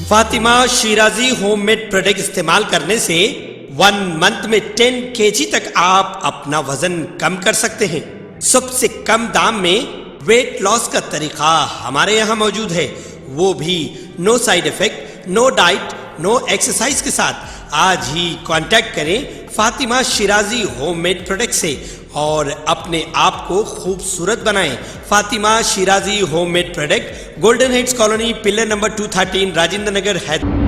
Fatima Shirazi homemade product इस्तेमाल करने से 1 मंथ में 10 kg तक आप अपना वजन कम कर सकते हैं। सबसे कम दाम में वेट लॉस का तरीका हमारे यहाँ मौजूद है, वो भी no side effect, no diet, no exercise के साथ। आज ही कांटेक्ट करें फातिमा शिराजी होममेड प्रोडक्ट से और अपने आप को खूबसूरत बनाएं। Fatima Shirazi homemade product, golden heads colony, pillar number 213, Rajendra Nagar, Hyderabad.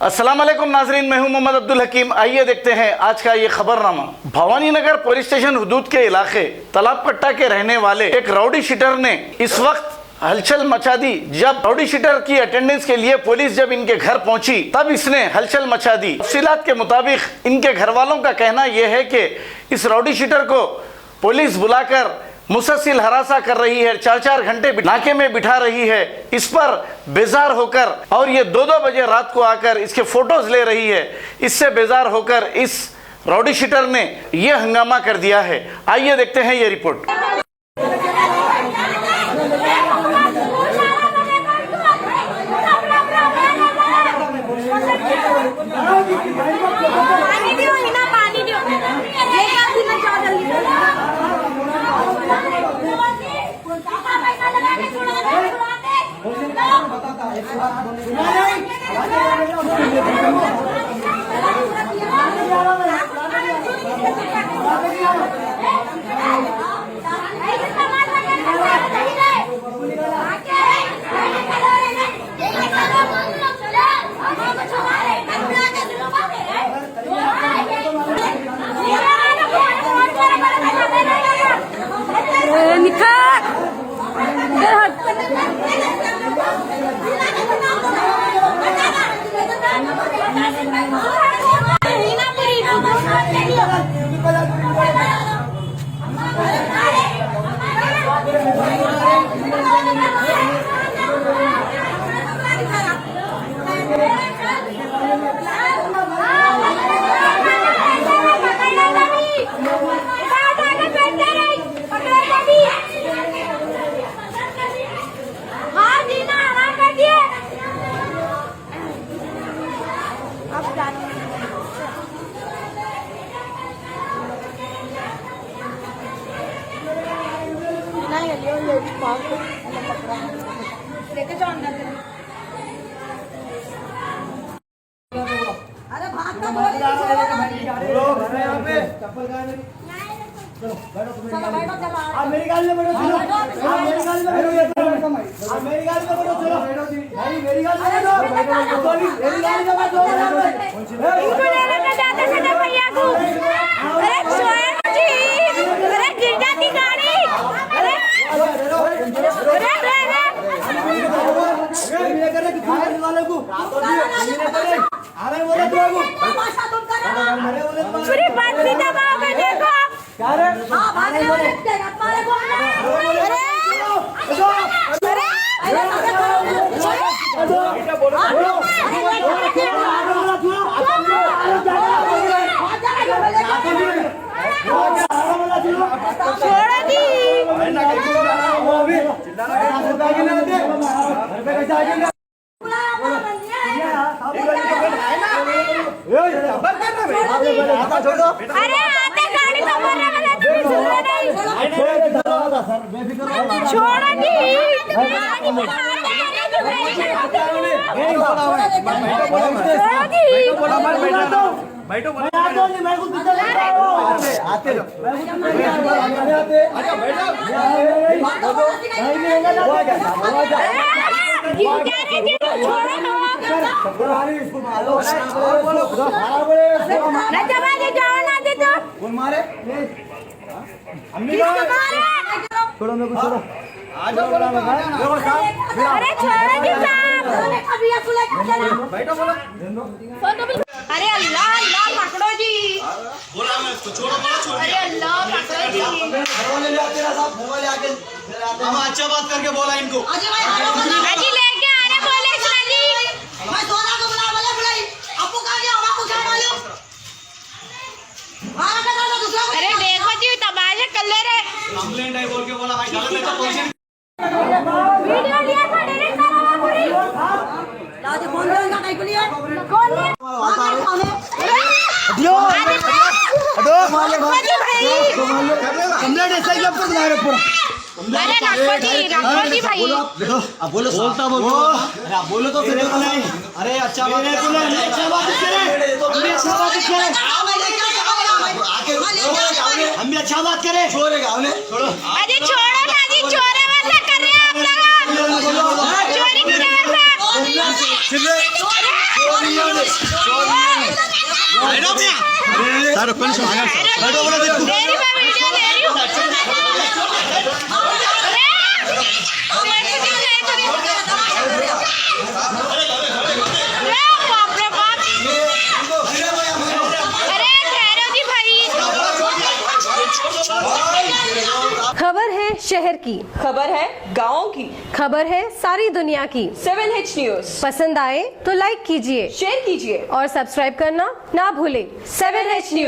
अस्सलाम वालेकुम नाजरीन, मैं हूं मोहम्मद अब्दुल हकीम। आइए देखते हैं आज का ये खबरनामा। भवानी नगर पुलिस स्टेशन हुदूद के इलाके तालाब कट्टा के रहने वाले एक राउडी शीटर ने इस वक्त हलचल मचा दी। जब राउडी शीटर की अटेंडेंस के लिए पुलिस जब इनके घर पहुंची तब इसने हलचल मचा दी। तफसीलात के मुताबिक इनके घर वालों का कहना यह है कि इस राउडी शीटर को पुलिस बुलाकर मुसलसल हरासा कर रही है, 4-4 घंटे नाके में बिठा रही है। इस पर बेजार होकर और ये 2-2 बजे रात को आकर इसके फोटोज ले रही है। इससे बेजार होकर इस राउडी शीटर ने यह हंगामा कर दिया है। आइए देखते हैं ये रिपोर्ट। लेके जाओ अंदर। अरे भाग तो बोल यहाँ पे चप्पल कहाँ है? चलो बैठो चलो आप मेरी गाड़ी में बैठो, चलो आप मेरी गाड़ी में बैठो, आप मेरी गाड़ी में बैठो, चलो भाई मेरी गाड़ी में बैठो, मेरी गाड़ी में बैठो। इनको लेने में जाते थे ना भैया को। अरे सोया जी, अरे गिर जाती गाड़ी। अरे पूरी बात भी दबाओ में देखो। हाँ भागे वाले हमारे को छोड़ दी। अरे आते गाड़ी तो बोल रहा है, तुम सुन नहीं। छोड़ दी। बैठो छोड़ो मेरे को, छोड़ो। अरे छोड़ो जी साहब, बैठो बोलो। अरे अल्लाह अल्लाह पकड़ो जी। बोला मैं इसको छोड़ो, अरे अल्लाह पकड़ो जी। घरवाले ले आते ना साहब, घरवाले आके हम अच्छा बात करके बोला इनको। अजी लेके आ रहे पुलिस वाली। मैं सोना को बुला बुलाई आपको कहा गया, आपको क्या मालूम? अरे देखो जी तमाशा कर ले रहे। कंप्लेंट है बोल के बोला भाई, गलत है तो नागपति भाई, कंप्लेंट ऐसा ही आपको दिखा रहे पूरा अरे नागपति भाई, अब बोलो बोलता बोलो अरे आप बोलो तो फिर नहीं अरे अच्छा बात है अच्छा बात करे हम भी अच्छा बात करे हम भी अच्छा बात करें छोड़ेगा हमने छोड़ो अरे छोड़ो ना जी, चोरी वैसा कर रहे हैं आप लोग, चोरी कर रहे हैं सर कौन सा बैठो बोलो देखो दे रही मैं वीडियो दे रही हूँ। बाप रे बाप, अरे ठहरो जी भाई। खबर है शहर की, खबर है गाँव की, खबर है सारी दुनिया की। 7H न्यूज पसंद आए तो लाइक कीजिए, शेयर कीजिए और सब्सक्राइब करना ना भूलें। 7H news.